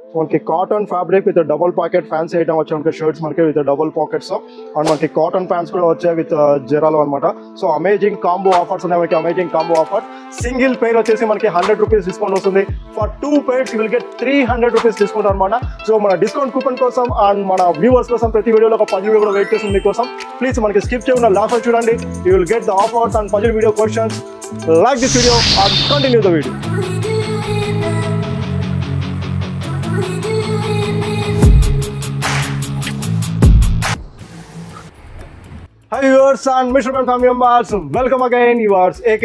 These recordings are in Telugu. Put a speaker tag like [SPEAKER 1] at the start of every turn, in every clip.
[SPEAKER 1] మనకి cotton fabric with double pocket fancy item వచ్చే మనకి షర్ట్స్ మనకి విత్ డబుల్ పాకెట్స్ అండ్ మనకి కాటన్ ప్యాంట్స్ కూడా వచ్చాయి విత్ జెరాలో అనమాట. సో అమేజింగ్ కాంబో ఆఫర్స్ ఉన్నాయి మనకి. అమేజింగ్ కాంబో ఆఫర్ సింగిల్ పేర్ వచ్చేసి మనకి 100 రూపీస్ డిస్కౌంట్ వస్తుంది. For 2 pairs you will get 300 rupees discount అనమాట. సో మన డిస్కౌంట్ కూపన్ కోసం అండ్ మన వ్యూవర్స్ కోసం ప్రతి వీడియోలో ఒక పజిల్ వీడియో కూడా వెయిట్ చేస్తుంది మీకోసం. ప్లీజ్ మనకి స్కిప్ చేయకుండా లాస్ట్ వరకు చూడండి. You will get the offers and puzzle video questions. Like this video and continue the video. Hi viewers and Mr. Brand family members, welcome again viewers AK.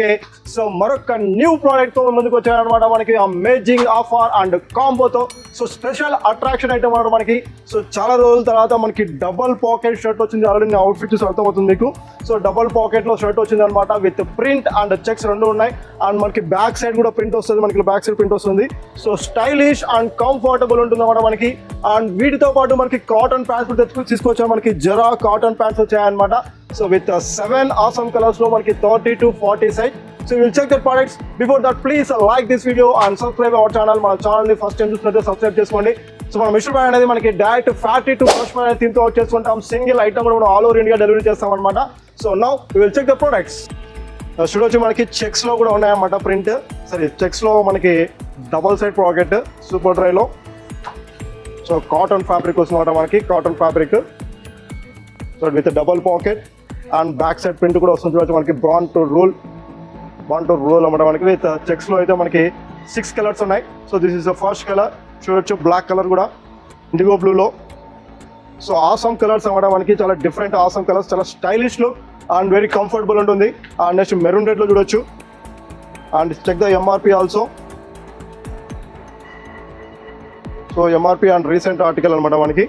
[SPEAKER 1] So మరొక న్యూ ప్రోడక్ట్ తో ముందుకు వచ్చారనమాట. మనకి అమేజింగ్ ఆఫర్ అండ్ కాంబోతో సో స్పెషల్ అట్రాక్షన్ ఐటమ్ అనమాట మనకి. సో చాలా రోజుల తర్వాత మనకి డబల్ పాకెట్ షర్ట్ వచ్చింది. ఆల్రెడీ అవుట్ఫిట్ చూసి అర్థమవుతుంది మీకు. సో డబల్ పాకెట్ లో షర్ట్ వచ్చింది అనమాట విత్ ప్రింట్ అండ్ చెక్స్ రెండు ఉన్నాయి. అండ్ మనకి బ్యాక్ సైడ్ కూడా ప్రింట్ వస్తుంది. మనకి బ్యాక్ సైడ్ ప్రింట్ వస్తుంది. సో స్టైలిష్ అండ్ కంఫర్టబుల్ ఉంటుంది అనమాట మనకి. అండ్ వీటితో పాటు మనకి కాటన్ ప్యాంట్స్ కూడా తీసుకొచ్చారు. మనకి జరా కాటన్ ప్యాంట్స్ వచ్చాయన్నమాట. So with 7 awesome colors lo manaki 30 to 40 size. So you will check the products. Before that please like this video and subscribe our channel. Mana channel ni first time chustunte subscribe cheskondi. So mana Mr. Brand anedi manaki direct factory to customer ane theme tho chestuntam. Single item kuda mana all over India delivery chestam anamata. So now we will check the products. Chudochu manaki checks lo kuda unnaya anamata print. Sorry checks lo manaki double side pocket super dry lo. So cotton fabric ostunada manaki cotton fabric. So with a double pocket and back side print కూడా వస్తుంది చూడొచ్చు మనకి. బాండ్ టు రూల్ అన్నమాట మనకి. విత్ చెక్స్ లో అయితే మనకి 6 కలర్స్ ఉన్నాయి. So this is the first colour చూడొచ్చు. బ్లాక్ కలర్ కూడా ఇండిగో బ్లూలో. సో ఆసమ్ కలర్స్ అన్నమాట మనకి. చాలా డిఫరెంట్ ఆసమ్ కలర్స్, చాలా stylish look and very comfortable ఉంటుంది. అండ్ నెక్స్ట్ మెరూన్ రెడ్ లో చూడొచ్చు. And check the MRP also. So MRP and recent article అనమాట మనకి.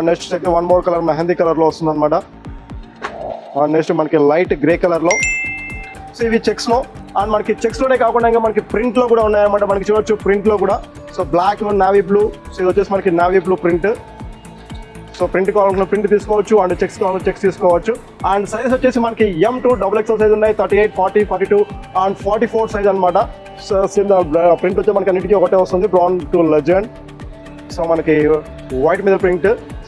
[SPEAKER 1] నెక్స్ట్ అయితే one more colour mehndi colour లో వస్తుంది అనమాట. నెక్స్ట్ మనకి లైట్ గ్రే కలర్ లో. సో ఇవి చెక్స్ లో అండ్ మనకి చెక్స్ లోనే కాకుండా ఇంకా మనకి ప్రింట్ లో కూడా ఉన్నాయన్నమాట మనకి. చూడొచ్చు ప్రింట్ లో కూడా. So black navy blue. So ఇది వచ్చేసి మనకి navy blue print. So print కావాలనుకున్న ప్రింట్ తీసుకోవచ్చు అండ్ చెక్స్ కావాలన్నా చెక్స్ తీసుకోవచ్చు. అండ్ సైజ్ వచ్చేసి మనకి M2 XXL సైజ్ ఉన్నాయి. 38, 40, 42 అండ్ 44 సైజ్ అనమాట. సో ప్రింట్ వచ్చి మనకి అన్నిటికీ ఒకటే వస్తుంది. Brown to legend. సో మనకి వైట్ మీద ప్రింట్.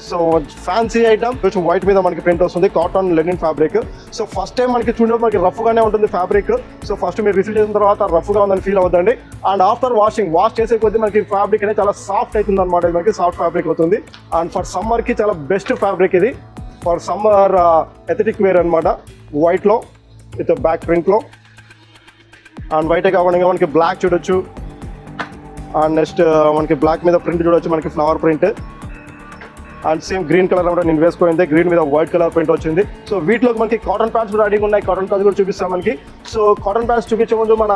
[SPEAKER 1] సో ఫ్యాన్సీ ఐటమ్ కొంచెం వైట్ మీద మనకి ప్రింట్ వస్తుంది. Cotton linen fabric. So first time మనకి చూడడం మనకి రఫ్ గానే ఉంటుంది ఫ్యాబ్రిక్. సో ఫస్ట్ మీరు రిసీవ్ చేసిన తర్వాత రఫ్ గా ఉందని ఫీల్ అవుతుంది. అండ్ ఆఫ్టర్ వాష్ చేసే కొద్దీ మనకి ఫ్యాబ్రిక్ అనేది చాలా సాఫ్ట్ అవుతుంది అనమాట. మనకి సాఫ్ట్ ఫ్యాబ్రిక్ అవుతుంది. అండ్ ఫర్ సమ్మర్ కి చాలా బెస్ట్ ఫ్యాబ్రిక్ ఇది. ఫర్ సమ్మర్ ఎథెటిక్ వేర్ అనమాట. వైట్ లో విత్ బ్యాక్ ప్రింట్ లో. అండ్ వైటే కాకుండా మనకి బ్లాక్ చూడొచ్చు. అండ్ నెక్స్ట్ మనకి బ్లాక్ మీద ప్రింట్ చూడొచ్చు మనకి flower print. And same green colour అనమాట. నేను వేసుకోయింది గ్రీన్ మీద వైట్ కలర్ ప్రింట్ వచ్చింది. సో వీటిలో మనకి కాటన్ ప్యాంట్స్ కూడా రెడీగా ఉన్నాయి. కాటన్ ప్యాంట్స్ కూడా చూపిస్తాం మనకి. సో కాటన్ ప్యాంట్స్ చూపించే ముందు మన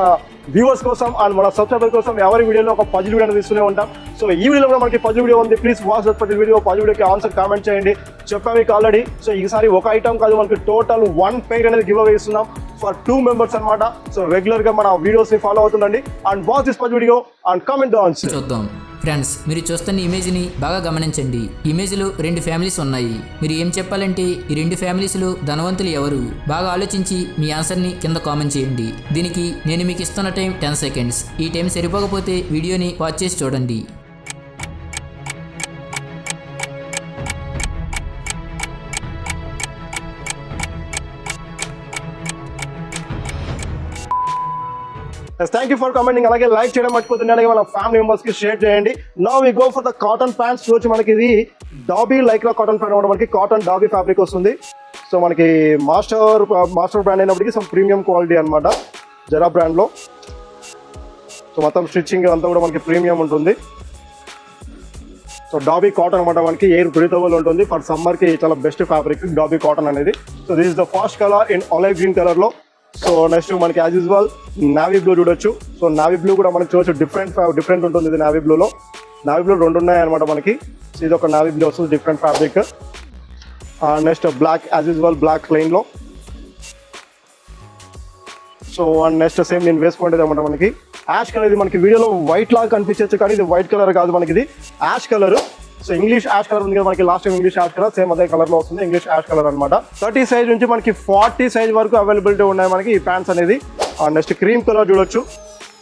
[SPEAKER 1] వ్యూవర్స్ కోసం అండ్ మన సబ్స్క్రైబర్ కోసం ఎవరి వీడియోలో ఒక పజిల్ వీడియో తీస్తూనే ఉంటాం. సో ఈ వీడియోలో కూడా మనకి పజిల్ వీడియో ఉంది. Please watch that puzzle video. Puzzle వీడియోకి ఆన్సర్ కామెంట్ చేయండి. చెప్పాము మీకు ఆల్రెడీ. సో ఈసారి ఒక ఐటమ్ కాదు మనకి టోటల్ 1 pair అనేది గివ్ అవే ఇస్తున్నాం ఫర్ 2 members అనమాట. సో రెగ్యులర్ గా మన వీడియోస్ ని ఫాలో అవుతుండండి and watch this puzzle video and comment the answer.
[SPEAKER 2] చూద్దాం ఫ్రెండ్స్, మీరు చూస్తున్న ఇమేజ్ని బాగా గమనించండి. ఇమేజ్లో 2 ఫ్యామిలీస్ ఉన్నాయి. మీరు ఏం చెప్పాలంటే ఈ 2 ఫ్యామిలీస్లో ధనవంతులు ఎవరు? బాగా ఆలోచించి మీ ఆన్సర్ని కింద కామెంట్ చేయండి. దీనికి నేను మీకు ఇస్తున్న టైం 10 seconds. ఈ టైం సరిపోకపోతే వీడియోని వాచ్ చేసి చూడండి.
[SPEAKER 1] Yes, thank you for commenting. అలాగే లైక్ చేయడం మర్చిపోతుంది. అలాగే మన ఫ్యామిలీ మెంబర్స్ కి షేర్ చేయండి. Now we go for the cotton pants. చూసి మనకి ఇది డాబీ లైక్రా కాటన్ ప్యాంట్ అనమాట మనకి. కాటన్ డాబీ ఫ్యాబ్రిక్ వస్తుంది. సో మనకి మాస్టర్ బ్రాండ్ అయినప్పటికీ సమ్ ప్రీమియం క్వాలిటీ అనమాట జరా బ్రాండ్ లో. సో మొత్తం స్టిచ్చింగ్ అంతా కూడా మనకి ప్రీమియం ఉంటుంది. సో డాబీ కాటన్ అనమాట మనకి. ఎయిర్ బ్రీతబుల్ ఉంటుంది. ఫర్ సమ్మర్ కి చాలా బెస్ట్ ఫ్యాబ్రిక్ డాబీ కాటన్ అనేది. So this is the first colour in olive green colour లో. సో నెక్స్ట్ మనకి యాజ్ యూజువల్ నావీ బ్లూ చూడొచ్చు. సో నావీ బ్లూ కూడా మనకి చూడొచ్చు. డిఫరెంట్ ఉంటుంది ఇది నావీ బ్లూలో. నావీ బ్లూ 2 ఉన్నాయి అనమాట మనకి. సో ఇది ఒక నావీ బ్లూ వస్తుంది different fabric. Next black as usual black plain లో. సో అండ్ నెక్స్ట్ సేమ్ నేను వేసుకుంటేది అనమాట మనకి యాష్ కలర్. ఇది మనకి వీడియోలో వైట్ లాగా కనిపించచ్చు కానీ ఇది వైట్ కలర్ కాదు మనకి. ఇది ash colour. So English ash colour ఉంది కదా మనకి. Last time English ash colour same అదే కలర్ లో వస్తుంది. ఇంగ్లీష్ యాష్ కలర్ అనమాట. 30 size నుంచి మనకి 40 size వరకు అవైలబిలిటీ ఉన్నాయి మనకి ఈ ప్యాంట్స్ అనేది. నెక్స్ట్ క్రీమ్ కలర్ చూడొచ్చు.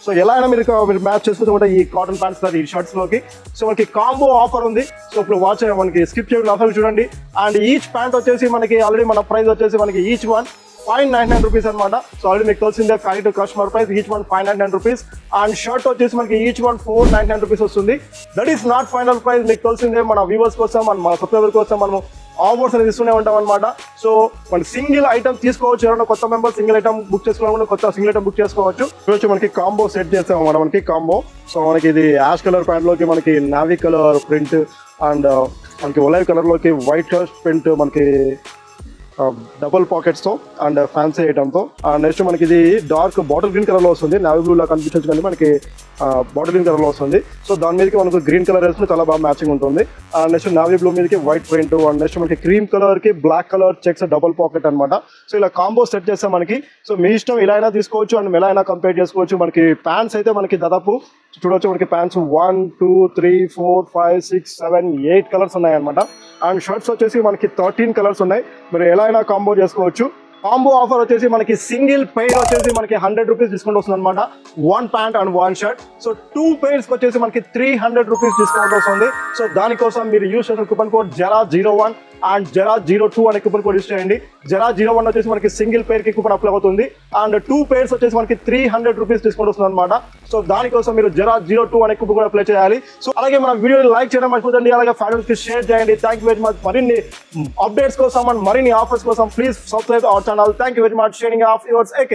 [SPEAKER 1] సో ఎలా అయినా మీరు మ్యాచ్ చేసుకుంటే ఈ కాటన్ ప్యాంట్స్ ఈ షర్ట్స్ లోకి. సో మనకి కాంబో ఆఫర్ ఉంది. సో ఇప్పుడు వాచ్ మనకి స్కిప్ చేయడం ఆఫర్ చూడండి. అండ్ ఈచ్ ప్యాంట్ వచ్చేసి మనకి ఆల్రెడీ మన ప్రైస్ వచ్చేసి మనకి ఈచ్ వన్ 599 రూపీస్ అనమాట. సో ఆల్రెడీ మీకు తెలిసిందే factory to customer price each one 599 rupees. And shirt వచ్చేసి మనకి ఈచ్ వన్ 499 రూపీస్ వస్తుంది. That is not final price. మీకు తెలిసిందే మన వ్యూవర్స్ కోసం మన సబ్స్క్రైబర్ కోసం మనం ఆఫర్స్ అనేది ఇస్తూనే ఉంటాం అనమాట. సో మన సింగిల్ ఐటమ్ తీసుకోవచ్చు. ఎవరైనా కొత్త మెంబర్ సింగిల్ ఐటమ్ బుక్ చేసుకోవాలన్నా కొత్త సింగిల్ ఐటమ్ బుక్ చేసుకోవచ్చు. వచ్చి మనకి కాంబో సెట్ చేస్తాం అన్నమాట. మనకి కాంబో. సో మనకి ఇది యాష్ కలర్ ప్యాంట్ లోకి మనకి నావీ కలర్ ప్రింట్ అండ్ మనకి ఒలైవ్ కలర్ లోకి వైట్ కలర్ ప్రింట్ మనకి డబుల్ పాకెట్స్ తో అండ్ ఫ్యాన్సీ ఐటమ్ తో. నెక్స్ట్ మనకి ఇది డార్క్ బాటిల్ గ్రీన్ కలర్ లో వస్తుంది. నావీ బ్లూ లా కనిపించచ్చు కానీ మనకి బాటిల్ గ్రీన్ కలర్ లో వస్తుంది. సో దాని మీదకి మనకు గ్రీన్ కలర్ వేసుకుని చాలా బాగా మ్యాచింగ్ ఉంటుంది. నెక్స్ట్ నావీ బ్లూ మీదకి వైట్ ప్రింట్ అండ్ నెక్స్ట్ మనకి క్రీమ్ కలర్ కి black colour checks double pocket అనమాట. సో ఇలా కాంబో సెట్ చేస్తాం మనకి. సో మీ ఇష్టం ఇలా అయినా తీసుకోవచ్చు అండ్ ఎలా అయినా కంపేర్ చేసుకోవచ్చు. మనకి ప్యాంట్స్ అయితే మనకి దాదాపు చూడవచ్చు. మనకి ప్యాంట్స్ 1 2 3 4 5 6 7 8 కలర్స్ ఉన్నాయి అనమాట. అండ్ షర్ట్స్ వచ్చేసి మనకి 13 కలర్స్ ఉన్నాయి. మీరు ఎలా అయినా కాంబో చేసుకోవచ్చు. కాంబో ఆఫర్ వచ్చేసి మనకి సింగిల్ పెయిర్ వచ్చేసి మనకి 100 రూపీస్ డిస్కౌంట్ వస్తుంది అనమాట. 1 pant and 1 shirt. So 2 pairs వచ్చేసి మనకి 300 రూపీస్ డిస్కౌంట్ వస్తుంది. సో దానికోసం మీరు యూస్ చేసిన coupon code JERA01 and JERA02 అనే కూపన్ కోడ్ యూస్ చేయండి. JERA01 వచ్చేసి మనకి సింగిల్ పెయిర్ కి కూపన్ అప్లై అవుతుంది. అండ్ 2 పెయిర్స్ వచ్చేసి మనకి 300 రూపీస్ డిస్కౌంట్ వస్తుంది అనమాట. సో దానికోసం మీరు JERA02 అనే కూపన్ కోడ్ అప్లై చేయాలి. సో అలాగే మన వీడియోని లైక్ చేయడం మర్చిపోకండి. అలాగే ఫ్రెండ్స్ కి షేర్ చేయండి. Thank you very much. మరిన్ని అప్డేట్స్ కోసం అండ్ మరిన్ని ఆఫర్స్ కోసం please subscribe our channel. Thank you very much. Sharing of yours AK.